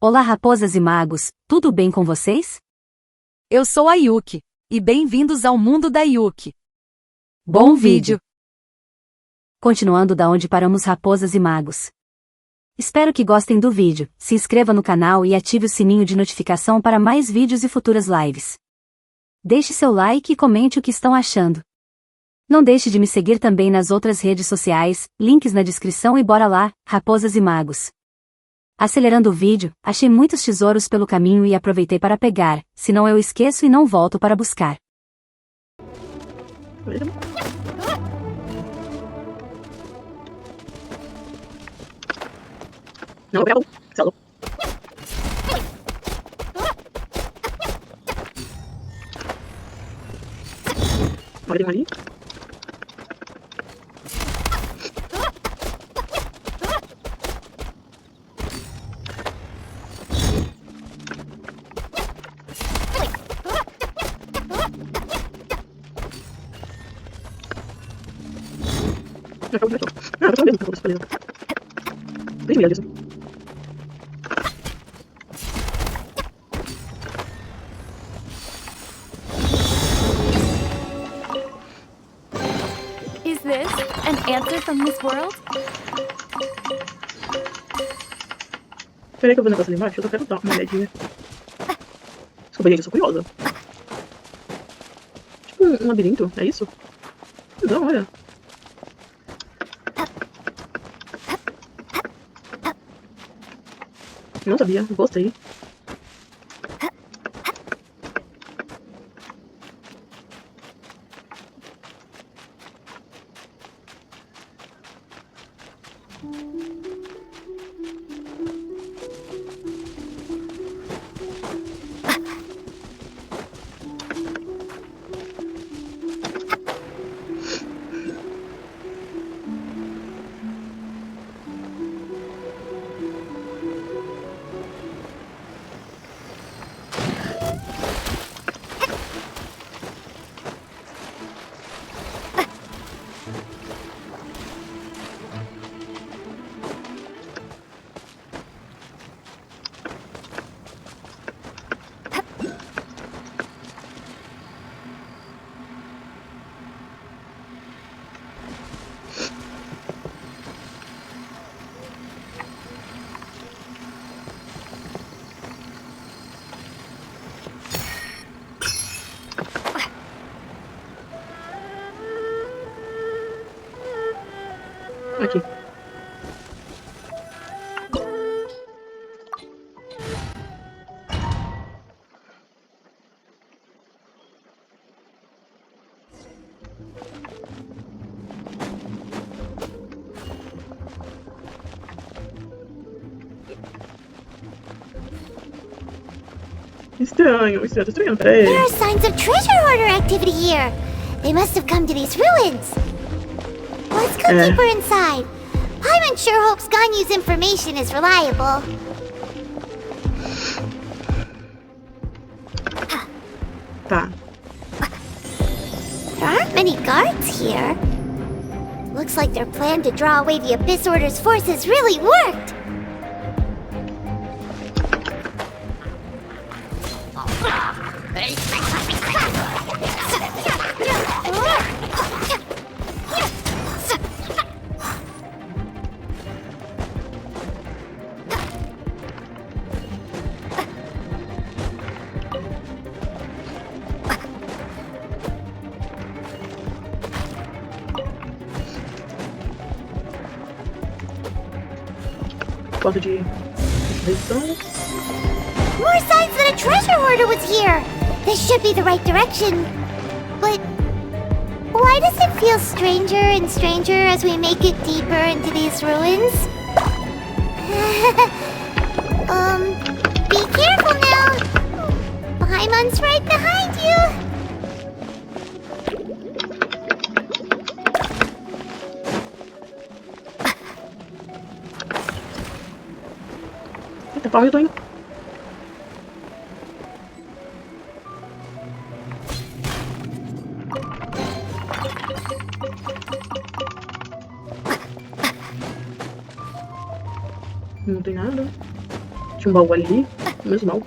Olá raposas e magos, tudo bem com vocês? Eu sou a Yuki, e bem-vindos ao mundo da Yuki. Bom vídeo! Continuando da onde paramos raposas e magos. Espero que gostem do vídeo, se inscreva no canal e ative o sininho de notificação para mais vídeos e futuras lives. Deixe seu like e comente o que estão achando. Não deixe de me seguir também nas outras redes sociais, links na descrição e bora lá, raposas e magos. Acelerando o vídeo, achei muitos tesouros pelo caminho e aproveitei para pegar, senão eu esqueço e não volto para buscar. Não, eu pego. Salve. Olha, tem um ali. Is this an answer from this world? Peraí que eu vou no negócio ali embaixo, eu só quero dar uma olhadinha. Desculpa, gente, eu sou curiosa. Tipo um labirinto, é isso? Não, olha. Não sabia, gostei. Aqui. Estranho, peraí. There are signs of treasure hoarder activity here. They must have come to these ruins. Let's go deeper inside. Paimon sure hopes Ganyu's information is reliable. Tá. There aren't many guards here. Looks like their plan to draw away the Abyss Order's forces really worked. Foto de resistência. More signs that a treasure hoarder was here. This should be the right direction. But why does it feel stranger and stranger as we make it deeper into these ruins? Be careful now. Paimon's right behind you. Eita, pau, eu tô indo. Não tem nada. Tinha um baú ali. Menos mal.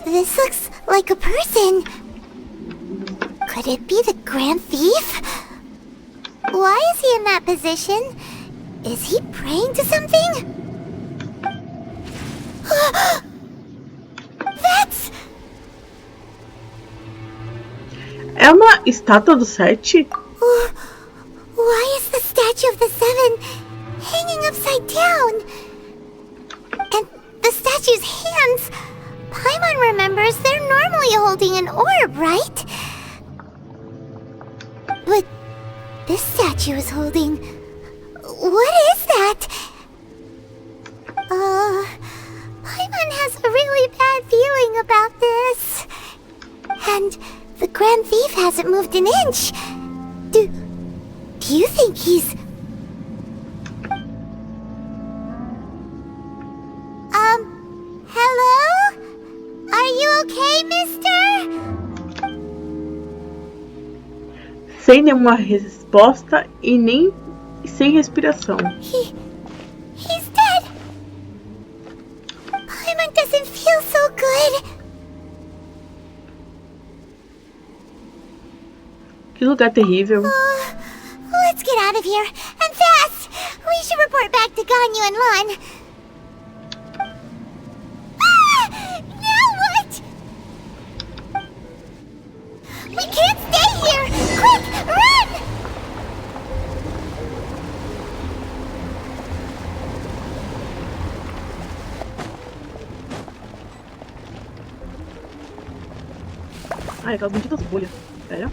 This looks like a person. Could it be the Grand Thief? Why is he in that position? Is he praying to something? That's... É uma estátua do 7? Why is the statue of the 7 hanging upside down? And the statue's hands... Paimon remembers they're normally holding an orb, right? But this statue is holding... What is that? Paimon has a really bad feeling about this. And the Grand Thief hasn't moved an inch. Do you think he's... Hello? Are you okay, mister? Sem nenhuma resposta e nem sem respiração. He's dead. Paimon doesn't feel so good. Que lugar terrível. Let's get out of here, and fast! We should report back to Ganyu and Lon. Now what? We can't stay here! Quick, run! Ai, aquelas benditas bolhas. Pera.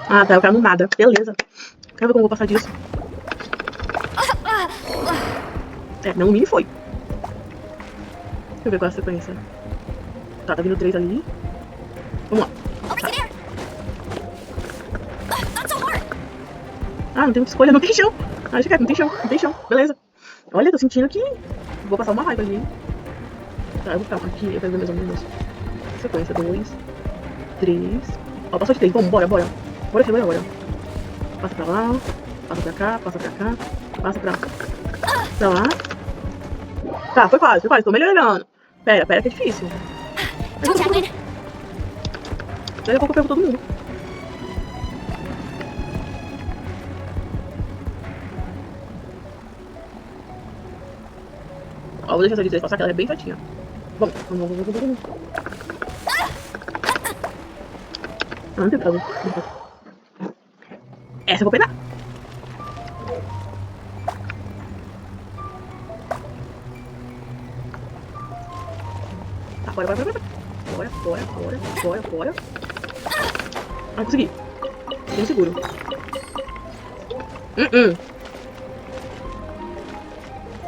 Ah, tá, eu quero no nada. Beleza. Quero ver como eu vou passar disso. Não, o Lumine foi. Deixa eu ver qual é a sequência. Tá vindo 3 ali. Vamos lá. Ah, não tem muita escolha, não tem chão. Ah, deixa quieto, não tem chão. Beleza. Olha, tô sentindo que vou passar uma raiva ali. Tá, eu vou ficar aqui, eu quero ver mais ou menos. Sequência, 2, 3. Ó, passou de 3, vamos, bora. Bora. Passa pra lá, passa pra cá, passa pra lá. Tá, foi quase, tô melhorando. Pera, que é difícil. Daí a pouco eu pego todo mundo. Ó, vou deixar essa de 3 passar, que ela é bem certinha. Vamos. Não tem prazo. Essa eu vou pegar. Tá, bora. Ah, consegui. Bem seguro.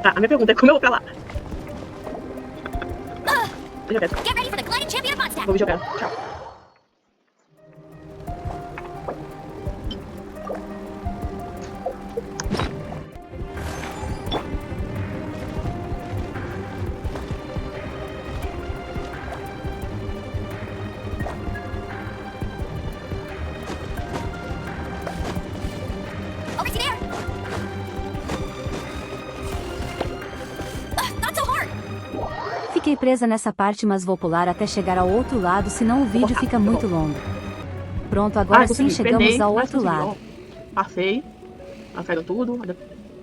Tá, a minha pergunta é como eu vou pra lá? Deixa eu ver. Vou me jogar. Tchau. Fiquei presa nessa parte, mas vou pular até chegar ao outro lado, senão o vídeo fica muito longo. Pronto, agora sim chegamos ao outro lado. Passei. Elas caíram tudo.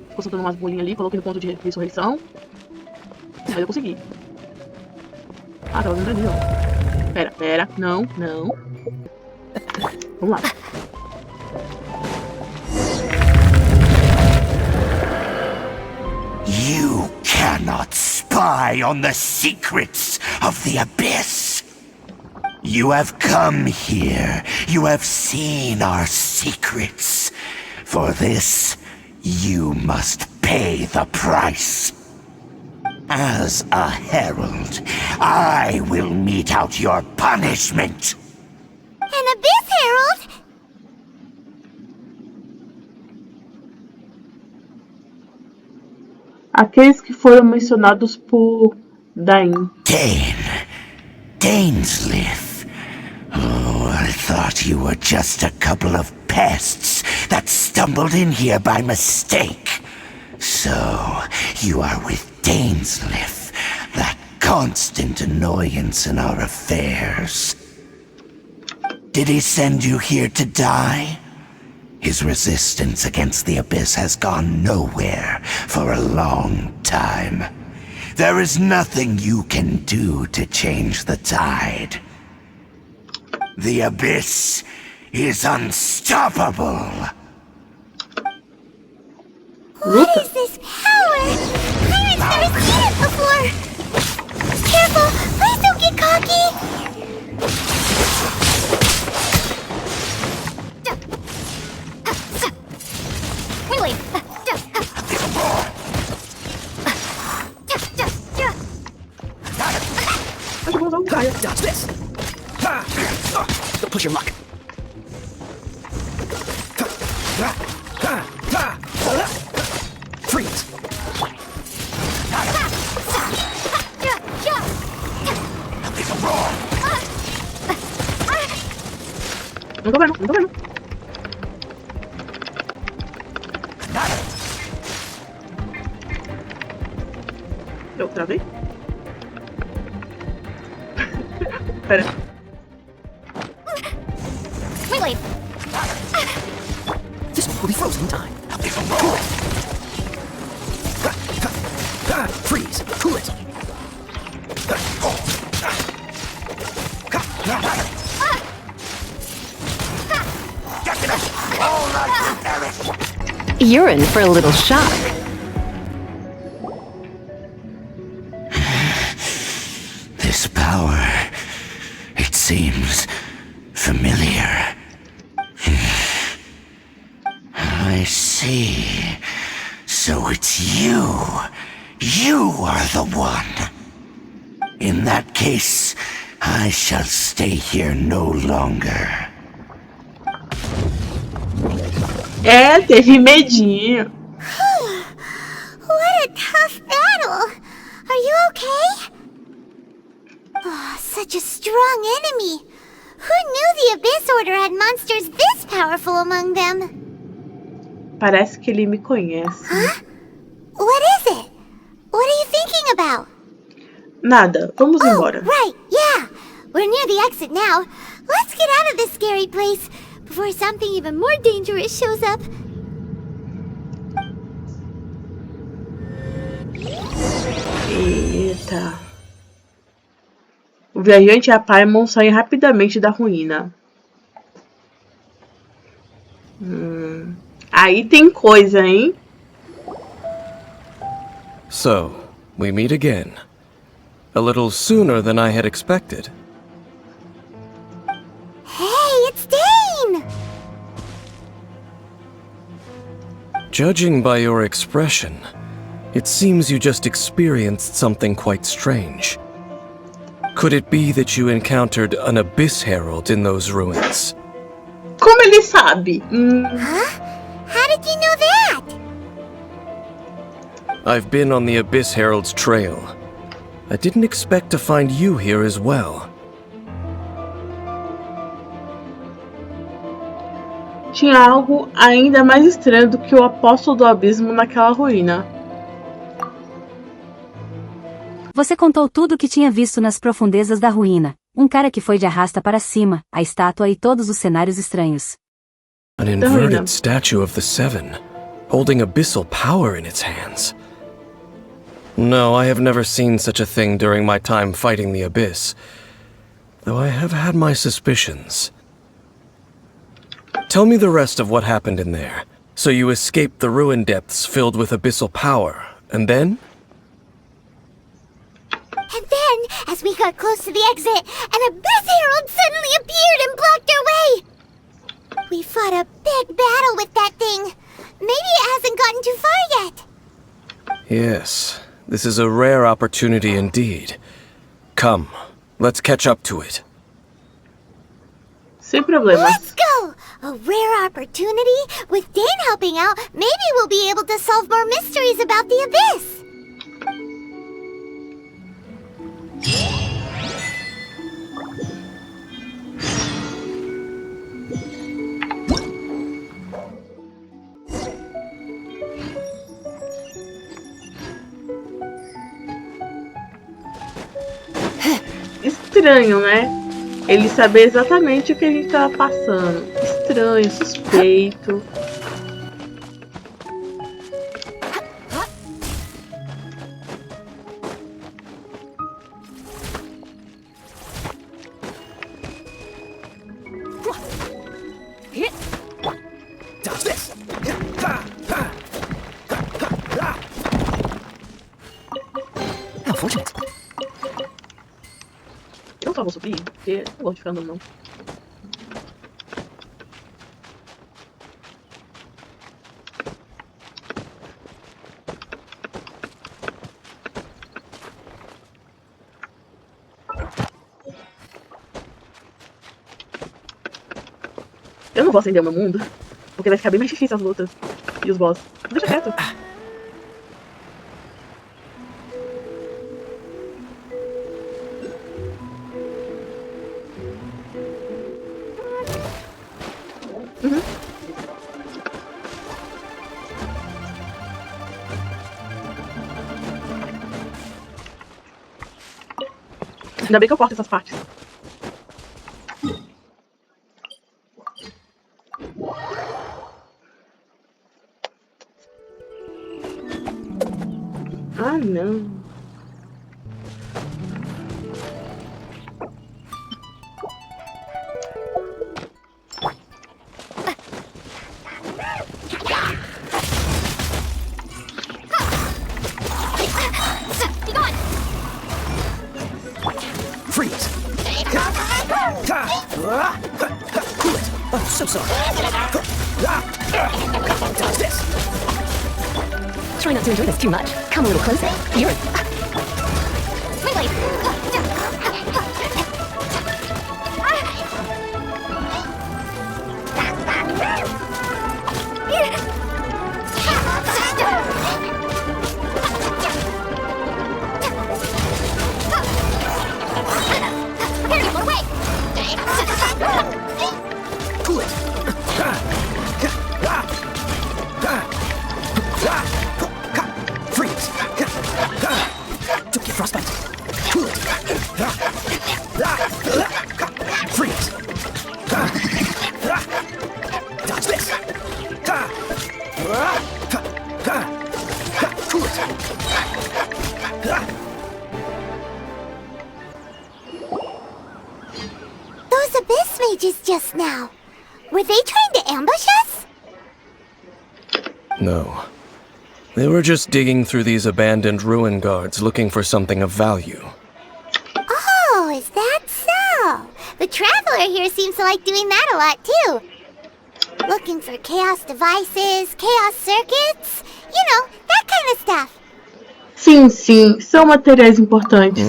Ficou soltando umas bolinhas ali, coloquei no ponto de ressurreição. Aí eu consegui. Ah, tava vindo ali, ó. Pera. Não. Vamos lá. You cannot spy on the secrets of the abyss. You have come here. You have seen our secrets. For this, you must pay the price. As a herald, I will mete out your punishment. An Abyss Herald? Aqueles que foram mencionados por Dain. Dainsleif. Oh, I thought you were just a couple of pests that stumbled in here by mistake. So, you are with Dainsleif, that constant annoyance in our affairs. Did he send you here to die? His resistance against the Abyss has gone nowhere for a long time. There is nothing you can do to change the tide. The Abyss is unstoppable. What is this power? Pirates never seen it before. Careful, please don't get cocky. Wait. Dodge this. Don't push your luck. Freeze. Não tô vendo. Eu travei? Pera. Wait. This one will be frozen in time. Freeze. Cool it. You're in for a little shock. This power, it seems familiar. I see. So it's you. You are the one. In that case, I shall stay here no longer. Teve medinho. What a tough battle. Are you okay? Oh, such a strong enemy. Who knew the Abyss Order had monsters this powerful among them? Parece que ele me conhece. Huh? What is it? What are you thinking about? Nada, vamos embora. Right, yeah. We're near the exit now. Let's get out of this scary place before something even more dangerous shows up. Eita. O viajante e a Paimon saem rapidamente da ruína. Aí tem coisa, hein? So, we meet again. A little sooner than I had expected. Hey, it's Dane! Judging by your expression, it seems you just experienced something quite strange. Could it be that you encountered an Abyss Herald in those ruins? Como ele sabe? Huh? How did you know that? I've been on the Abyss Herald's trail. I didn't expect to find you here as well. Tinha algo ainda mais estranho do que o apóstolo do abismo naquela ruína. Você contou tudo o que tinha visto nas profundezas da ruína. Um cara que foi de arrasta para cima, a estátua e todos os cenários estranhos. An inverted statue of the Seven, holding abyssal power in its hands. No, I have never seen such a thing during my time fighting the Abyss, though I have had my suspicions. Tell me the rest of what happened in there. So you escaped the ruin depths filled with abyssal power, and then? And then, as we got close to the exit, an Abyss Herald suddenly appeared and blocked our way! We fought a big battle with that thing. Maybe it hasn't gotten too far yet. Yes, This is a rare opportunity indeed. Come, let's catch up to it. Sem problemas. Let's go! A rare opportunity? With Dane helping out, maybe we'll be able to solve more mysteries about the Abyss! Estranho, né? Ele saber exatamente o que a gente tava passando. Estranho, suspeito. Dodge this. How fortunate. Eu só vou subir, porque eu não gosto de ficar andando, não. Eu não vou acender o meu mundo, porque vai ficar bem mais difícil as lutas e os boss. Deixa quieto. Ainda bem que eu corto essas partes. Ah, não. Freeze. Cool it. Oh, so sorry. Dodge this. Try not to enjoy this too much. Come a little closer. You're... Cool it. Freeze. Don't get frostbite. Cool it. Freeze. Dodge this. Cool it. Those Abyss mages just now. Were they trying to ambush us? No. They were just digging through these abandoned ruin guards looking for something of value. Oh, is that so? The Traveler here seems to like doing that a lot, too. Looking for chaos devices, chaos circuits, you know, that kind of stuff. Sim, sim, são materiais importantes.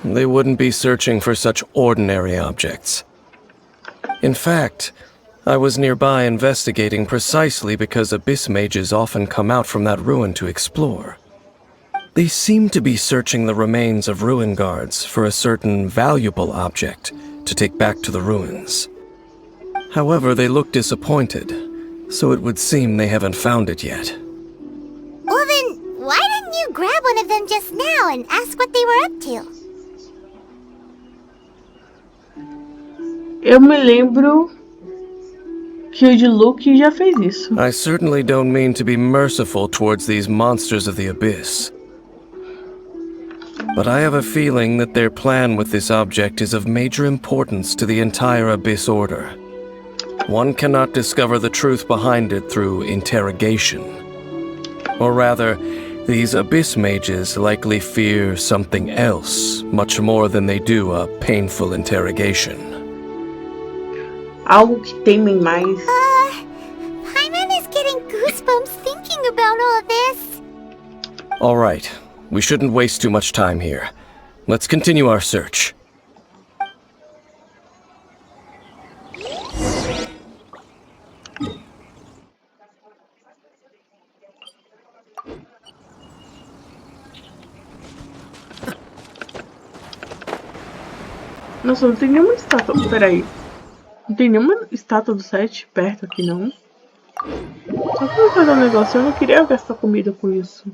They wouldn't be searching for such ordinary objects. In fact, I was nearby investigating precisely because Abyss mages often come out from that ruin to explore. They seem to be searching the remains of ruin guards for a certain valuable object to take back to the ruins. However, they look disappointed, so it would seem they haven't found it yet. Well then, why didn't you grab one of them just now and ask what they were up to? Eu me lembro que o de Luke já fez isso. I certainly don't mean to be merciful towards these monsters of the Abyss. But I have a feeling that their plan with this object is of major importance to the entire Abyss Order. One cannot discover the truth behind it through interrogation. Or rather, these Abyss mages likely fear something else, much more than they do a painful interrogation. Algo que temem mais. Paimon is getting goosebumps thinking about all this. All right, We shouldn't waste too much time here. Let's continue our search. Nossa, não tem nenhuma estátua. Peraí. Não tem nenhuma estátua do 7 perto aqui, não. Só que eu vou fazer um negócio. Eu não queria gastar comida com isso.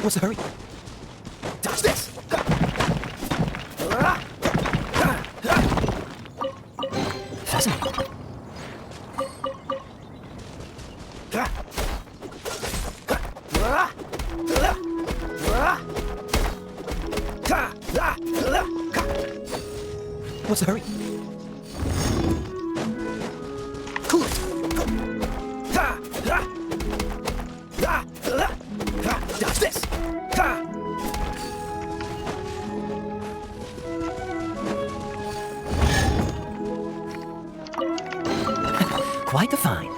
What's the hurry? Dodge this! Fascinating. What's the hurry? Cool it! Dodge this! Quite the find.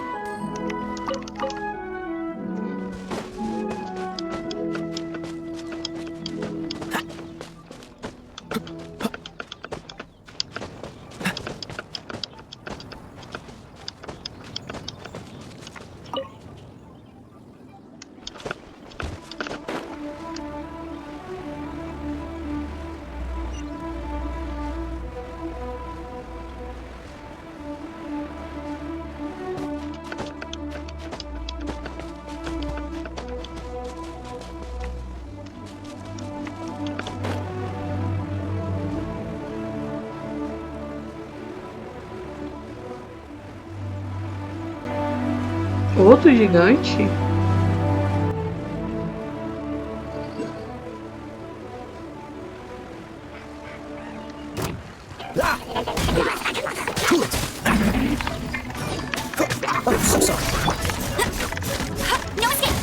Outro gigante? I'm so sorry. No escape!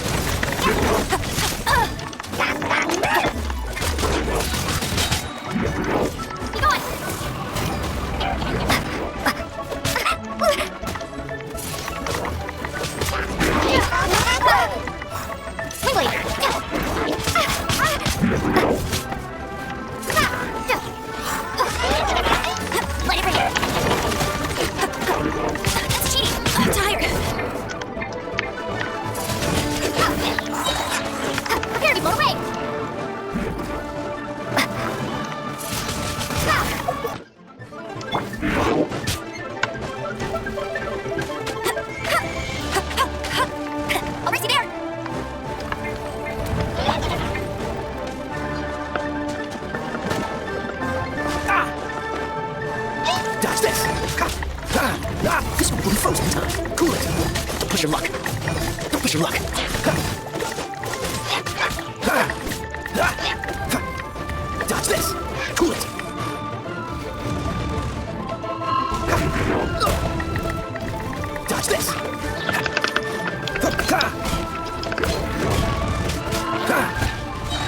Keep going! This one will be frozen in time. Cool it. Push your luck. Don't push your luck. Dodge this. Cool it. Dodge this.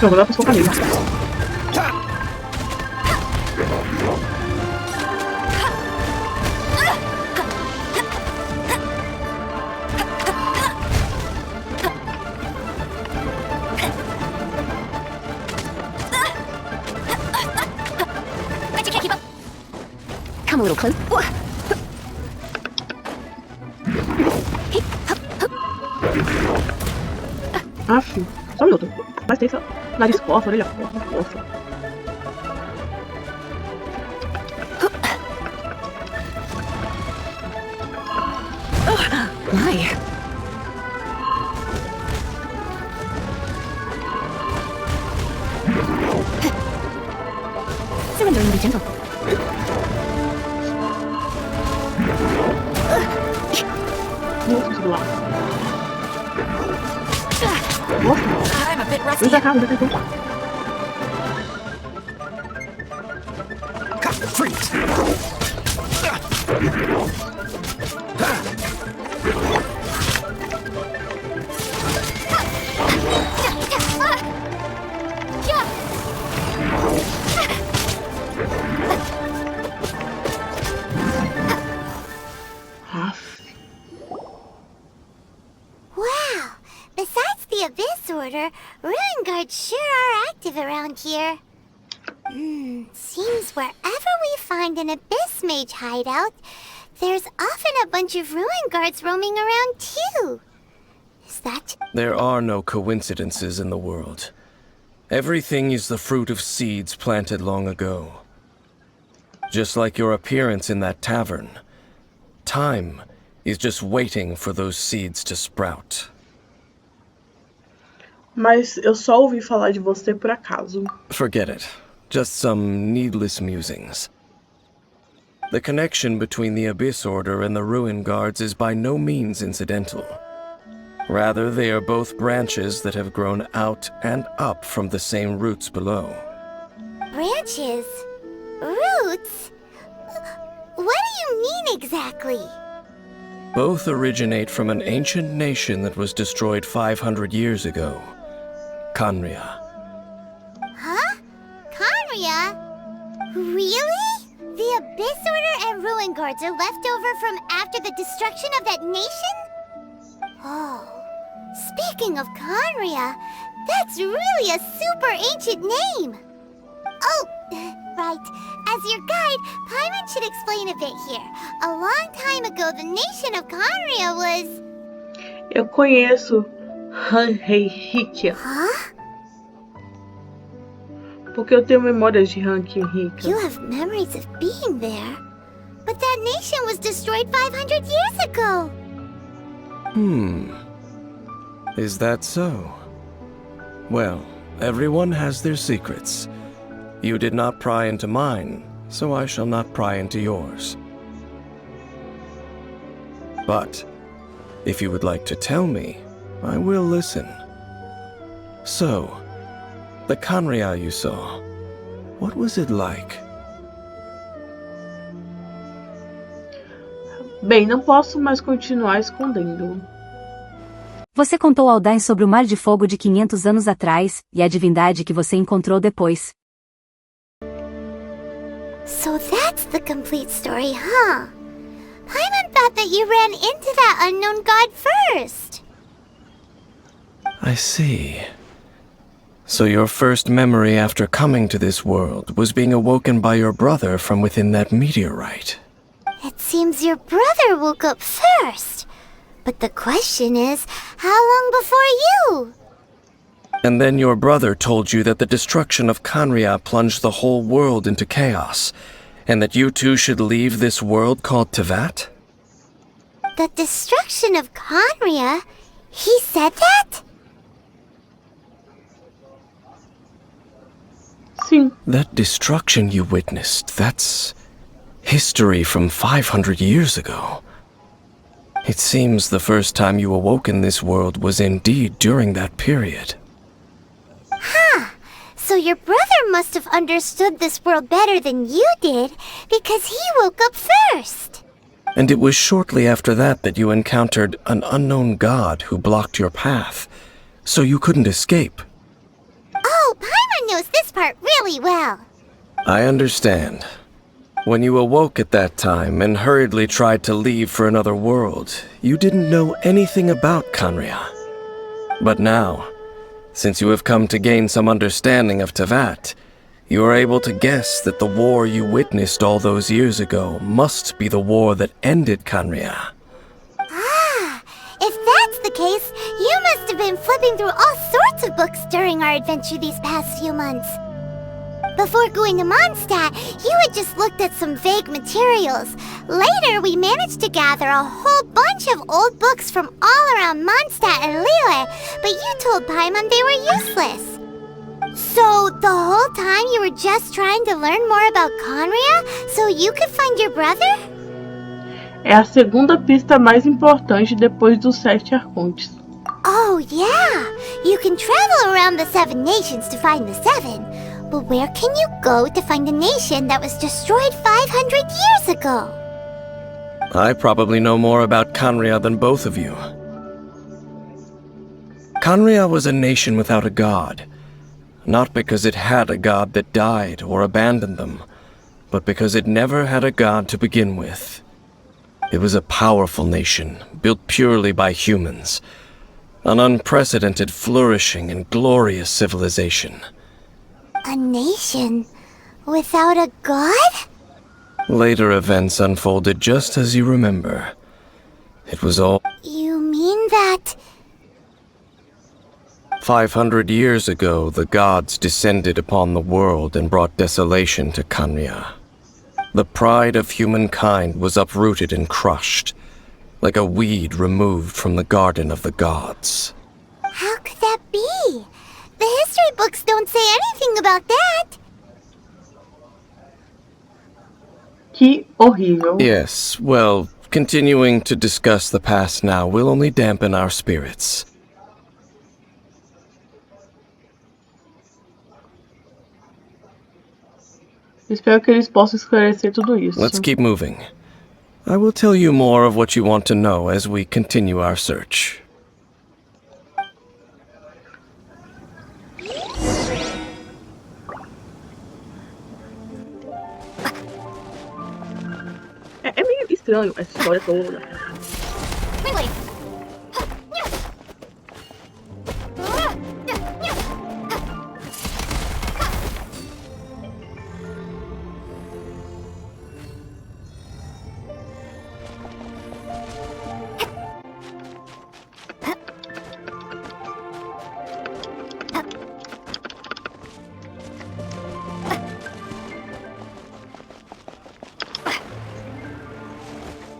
Eu vou dar pra soltar nele. Come a little close. Aff, só um minuto. Mas tem essa nariz coça, orelha coça. My. gentle. Nossa, do lado. Nossa, I'm a bit rusty. usa a casa, Freeze! Wow! Besides the Abyss Order, Ruin Guards sure are active around here. Seems wherever we find an Abyss Mage hideout, there's often a bunch of Ruin Guards roaming around too. Is that... There are no coincidences in the world. Everything is the fruit of seeds planted long ago. Just like your appearance in that tavern. Time is just waiting for those seeds to sprout. Mas eu só ouvi falar de você por acaso. Forget it. Just some needless musings. The connection between the Abyss Order and the Ruin Guards is by no means incidental. Rather, they are both branches that have grown out and up from the same roots below. Branches? Roots? What do you mean exactly? Both originate from an ancient nation that was destroyed 500 years ago. Khaenri'ah. Huh? Khaenri'ah? Really? The Abyss Order and Ruin Guards are left over from after the destruction of that nation? Oh, speaking of Khaenri'ah, that's really a super ancient name. Oh, right. As your guide, Paimon should explain a bit here. A long time ago, the nation of Khaenri'ah was... Eu conheço Henrique, Huh? porque eu tenho memórias de Henrique. You have memories of being there. But that nation was destroyed 500 years ago. Is that so? Well, everyone has their secrets. You did not pry into mine, so I shall not pry into yours. But, if you would like to tell me, I will listen. So, the Khaenri'ah you saw, what was it like? Bem, não posso mais continuar escondendo. Você contou ao Dain sobre o Mar de Fogo de 500 anos atrás, e a divindade que você encontrou depois. So that's the complete story, huh? Paimon thought that you ran into that unknown god first. I see. So your first memory after coming to this world was being awoken by your brother from within that meteorite. It seems your brother woke up first. But the question is, how long before you? And then your brother told you that the destruction of Khaenri'ah plunged the whole world into chaos, and that you two should leave this world called Teyvat? The destruction of Khaenri'ah? He said that? Sim. That destruction you witnessed, that's history from 500 years ago. It seems the first time you awoke in this world was indeed during that period. So your brother must have understood this world better than you did, because he woke up first. And it was shortly after that you encountered an unknown god who blocked your path, so you couldn't escape. Oh, Paimon knows this part really well. I understand. When you awoke at that time and hurriedly tried to leave for another world, you didn't know anything about Khaenri'ah. But now, since you have come to gain some understanding of Teyvat, you are able to guess that the war you witnessed all those years ago must be the war that ended Khaenri'ah. Ah, if that's the case, you must have been flipping through all sorts of books during our adventure these past few months. Before going to Mondstadt, you had just looked at some vague materials. Later, we managed to gather a whole bunch of old books from all around Mondstadt and Liyue, but you told Paimon they were useless. So, the whole time you were just trying to learn more about Conria so you could find your brother? É a segunda pista mais importante depois dos 7 arcontes. Oh, yeah! You can travel around the 7 nations to find the 7. But where can you go to find a nation that was destroyed 500 years ago? I probably know more about Conria than both of you. Conria was a nation without a god. Not because it had a god that died or abandoned them, but because it never had a god to begin with. It was a powerful nation, built purely by humans. An unprecedented, flourishing, and glorious civilization. A nation without a god? Later events unfolded just as you remember. It was all... You mean that... 500 years ago, the gods descended upon the world and brought desolation to Conria. The pride of humankind was uprooted and crushed, like a weed removed from the garden of the gods. How could that be? The history books don't say anything about that. Que horrível. Yes, well, continuing to discuss the past now will only dampen our spirits. Espero que eles possam esclarecer tudo isso. Let's keep moving. I will tell you more of what you want to know as we continue our search. É meio estranho essa história toda.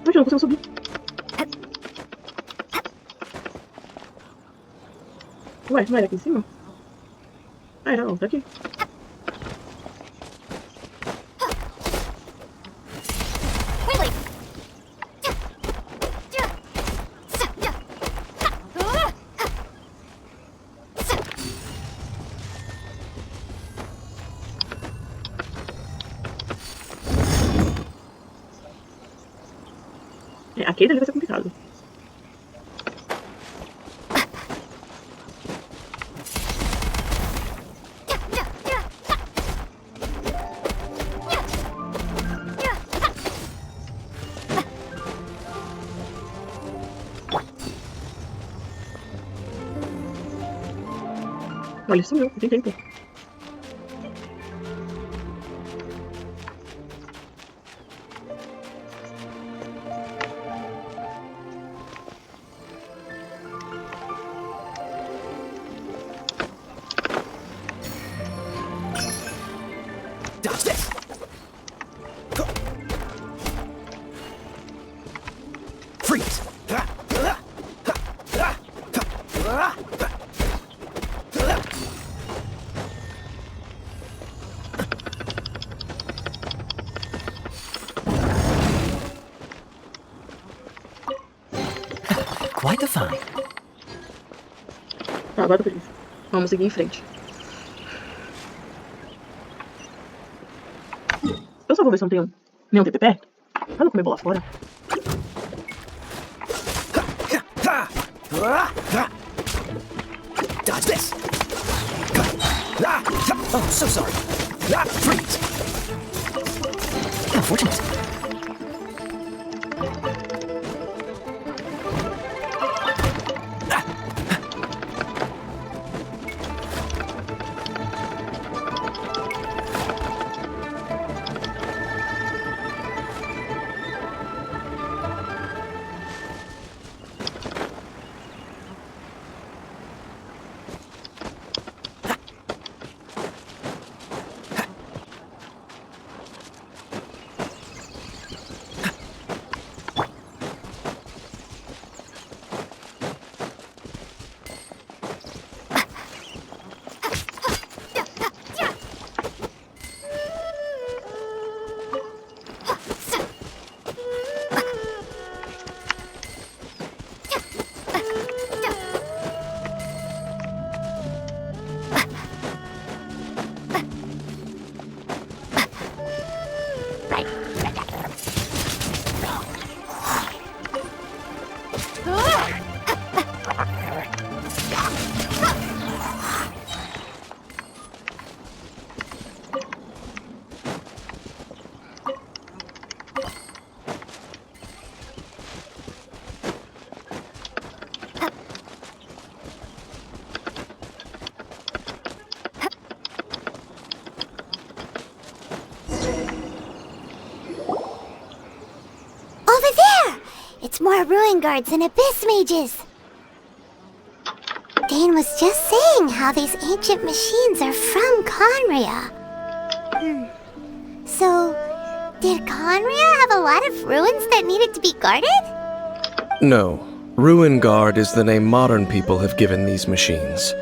Eu não consigo subir. Ué, não era aqui em cima? Ah, era não, tá aqui. Aquele ali vai ser complicado. Olha, isso sumiu, tem tempo. Dodge this! Freeze! Quite the find. Tá, agora tô feliz. Vamos seguir em frente. Eu só vou ver se não tem nenhum TP perto. Pra não comer bola fora. Dodge this! Oh, so sorry. Freeze! Unfortunate. more ruin guards and abyss mages. Dane was just saying how these ancient machines are from Conria. So, did Conria have a lot of ruins that needed to be guarded? No. Ruin Guard is the name modern people have given these machines.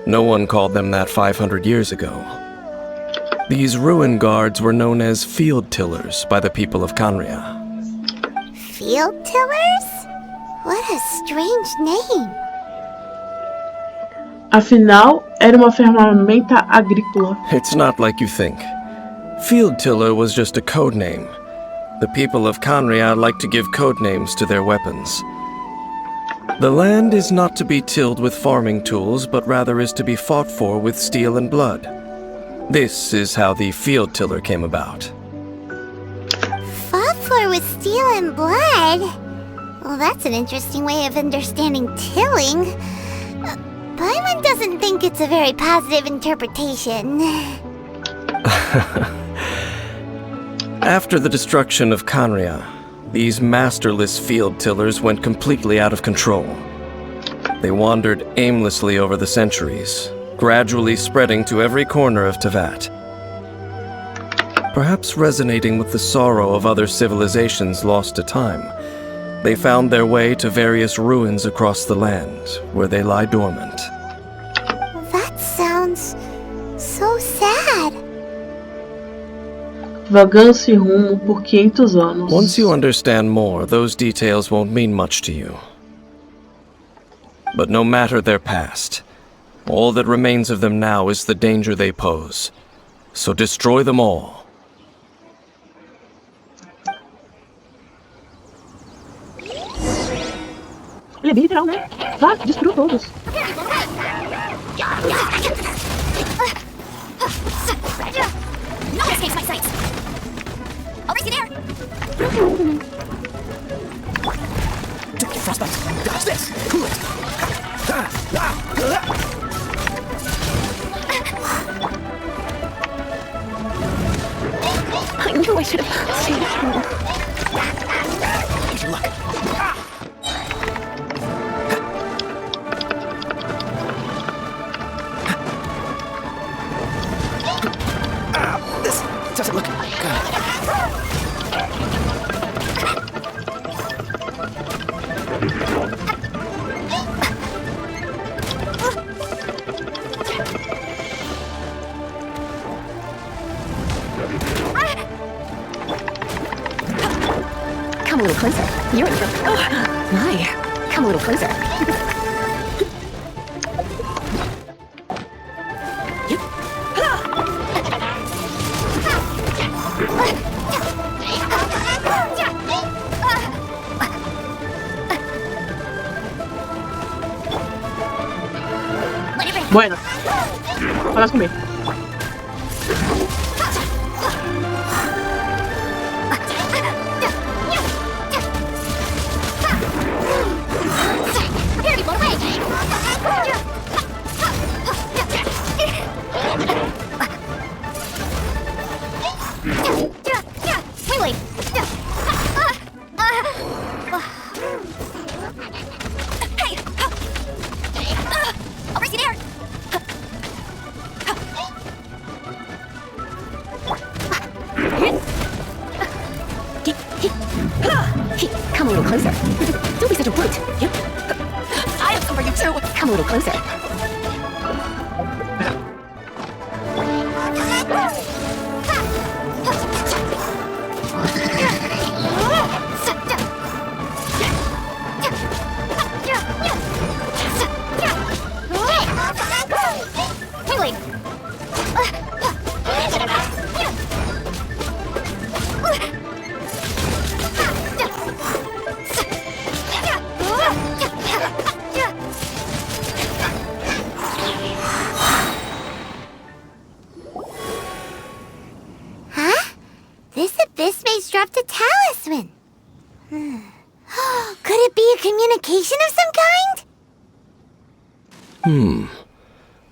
No one called them that 500 years ago. These ruin guards were known as field tillers by the people of Conria. Field tillers? What a strange name. Afinal, era uma ferramenta agrícola. It's not like you think. Field tiller was just a code name. The people of Conria like to give code names to their weapons. The land is not to be tilled with farming tools, but rather is to be fought for with steel and blood. This is how the field tiller came about. Fought for with steel and blood? Well, that's an interesting way of understanding tilling. Paimon doesn't think it's a very positive interpretation. After the destruction of Conria, these masterless field tillers went completely out of control. They wandered aimlessly over the centuries, gradually spreading to every corner of Teyvat. Perhaps resonating with the sorrow of other civilizations lost to time, they found their way to various ruins across the land, where they lie dormant. That sounds so sad. Vagando sem rumo por 500 anos. Once you understand more, those details won't mean much to you. But no matter their past, all that remains of them now is the danger they pose. So destroy them all. Ele é bem literal, né? Vá, destrua todos. No escapes my sights. I'll risk it there. Frostbite, dodge this! Cool it! I knew I should have stayed home. Here's your luck. This doesn't look good. Come a little closer. You're in trouble. Oh, my. Come a little closer. Bueno. Falas comigo. Come a little closer. Don't be such a brute. I have some for you too. Come a little closer. Dropped a talisman. Could it be a communication of some kind?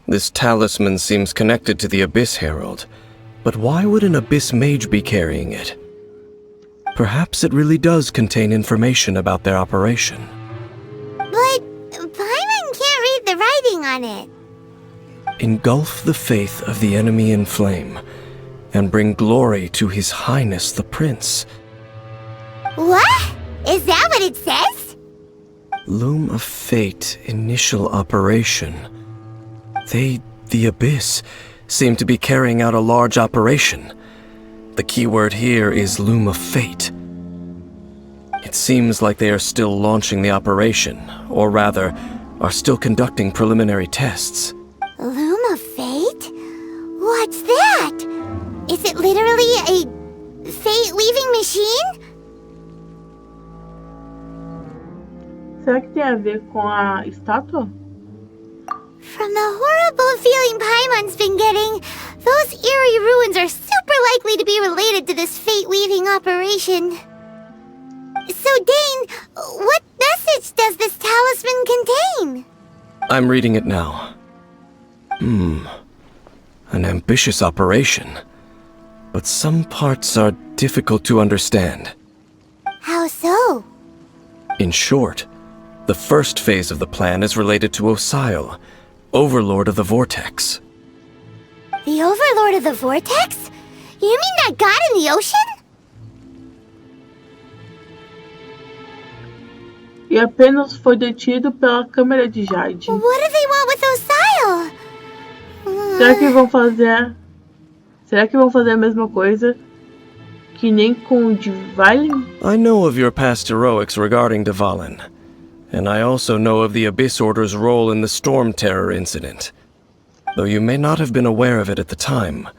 This talisman seems connected to the Abyss Herald. But why would an Abyss Mage be carrying it? Perhaps it really does contain information about their operation. But Paimon can't read the writing on it. Engulf the faith of the enemy in flame, and bring glory to His Highness the Prince. What? Is that what it says? Loom of Fate initial operation. They, the Abyss, seem to be carrying out a large operation. The keyword here is Loom of Fate. It seems like they are still launching the operation, or rather, are still conducting preliminary tests. Loom of Fate? What's that? Is it literally a fate-weaving machine? Será que tem a ver com a estátua? From the horrible feeling Paimon's been getting, those eerie ruins are super likely to be related to this fate-weaving operation. So, Dane, what message does this talisman contain? I'm reading it now. An ambitious operation. But some parts are difficult to understand. How so? In short, the first phase of the plan is related to Osile, Overlord of the Vortex. The Overlord of the Vortex? You mean that god in the ocean? E apenas foi detido pela câmera de Jade. What do they want with Osile? Será que vão fazer... Será que vão fazer a mesma coisa que nem com o Dvalin? I know of your past heroics regarding Dvalin, and I also know of the Abyss Order's role in the Storm Terror incident. Though you may not have been aware of it at the time,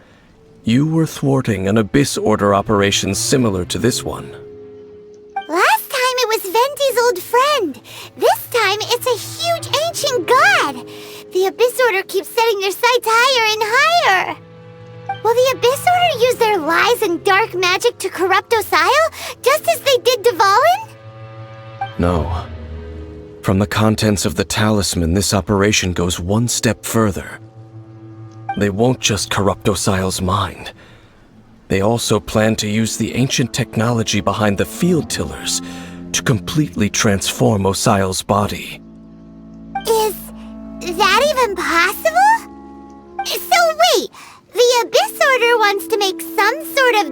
you were thwarting an Abyss Order operation similar to this one. Last time it was Venti's old friend. This time it's a huge ancient god. The Abyss Order keeps setting their sights higher and higher. Will the Abyss Order use their lies and dark magic to corrupt Osile, just as they did Dvalin? No. From the contents of the talisman, this operation goes one step further. They won't just corrupt Osile's mind. They also plan to use the ancient technology behind the field tillers to completely transform Osile's body. Is that even possible? So wait, the Abyss Order wants to make some sort of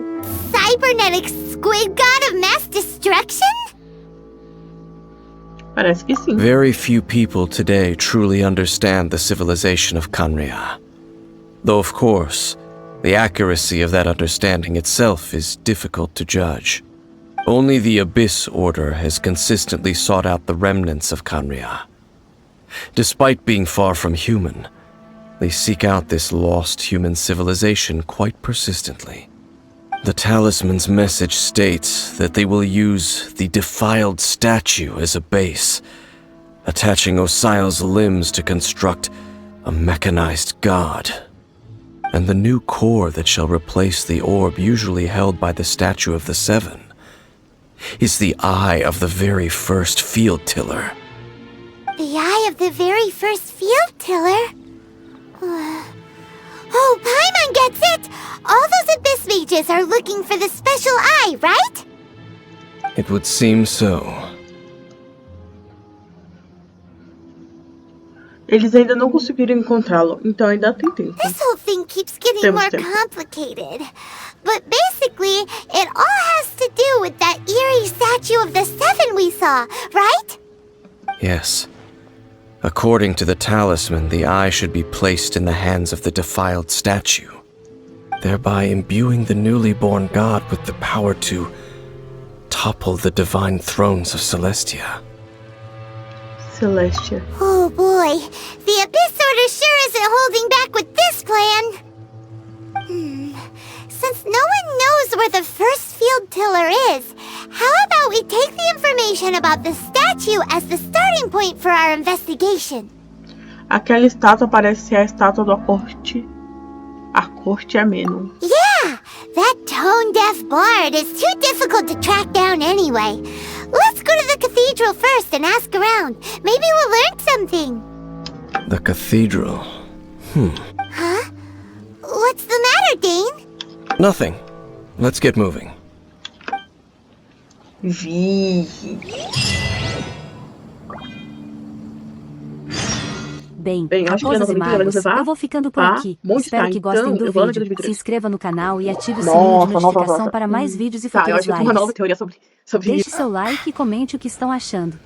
cybernetic squid god of mass destruction? Parece que sim. Very few people today truly understand the civilization of Khaenri'ah. Though of course, the accuracy of that understanding itself is difficult to judge. Only the Abyss Order has consistently sought out the remnants of Khaenri'ah. Despite being far from human, they seek out this lost human civilization quite persistently. The talisman's message states that they will use the defiled statue as a base, attaching Osile's limbs to construct a mechanized god. And the new core that shall replace the orb usually held by the statue of the Seven is the eye of the very first field tiller. The eye of the very first field tiller? Oh, Paimon gets it! All those Abyss mages are looking for the special eye, right? It would seem so. Eles ainda não conseguiram encontrá-lo, então ainda tem tempo. This whole thing keeps getting more complicated. But basically, it all has to do with that eerie statue of the Seven we saw, right? Yes. According to the talisman, the eye should be placed in the hands of the defiled statue, thereby imbuing the newly born god with the power to topple the divine thrones of Celestia. Celestia. Oh boy, the Abyss Order sure isn't holding back with this plan. Since no one knows where the first field tiller is, how about we take the information about the statue as the starting point for our investigation? Aquela estátua parece ser a estátua da corte. A corte Amenon. Yeah, that tone-deaf bard is too difficult to track down anyway. Let's go to the cathedral first and ask around. Maybe we'll learn something. The cathedral. Huh? What's the matter, Dane? Nothing. Let's get moving. Vi. Bem, acho que a raposas nossa e aventura vai nos magos, levar eu vou ficando por a aqui. Monte Espero Stein. que gostem Então, do eu vou lá na vídeo. vida de Se inscreva no canal e ative o Nossa, sininho de nossa, notificação nossa. para mais vídeos e Tá, eu futuras acho que eu tenho uma nova lives. teoria sobre Deixe seu like e comente o que estão achando.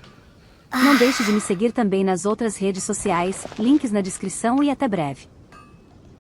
Não deixe de me seguir também nas outras redes sociais, links na descrição e até breve.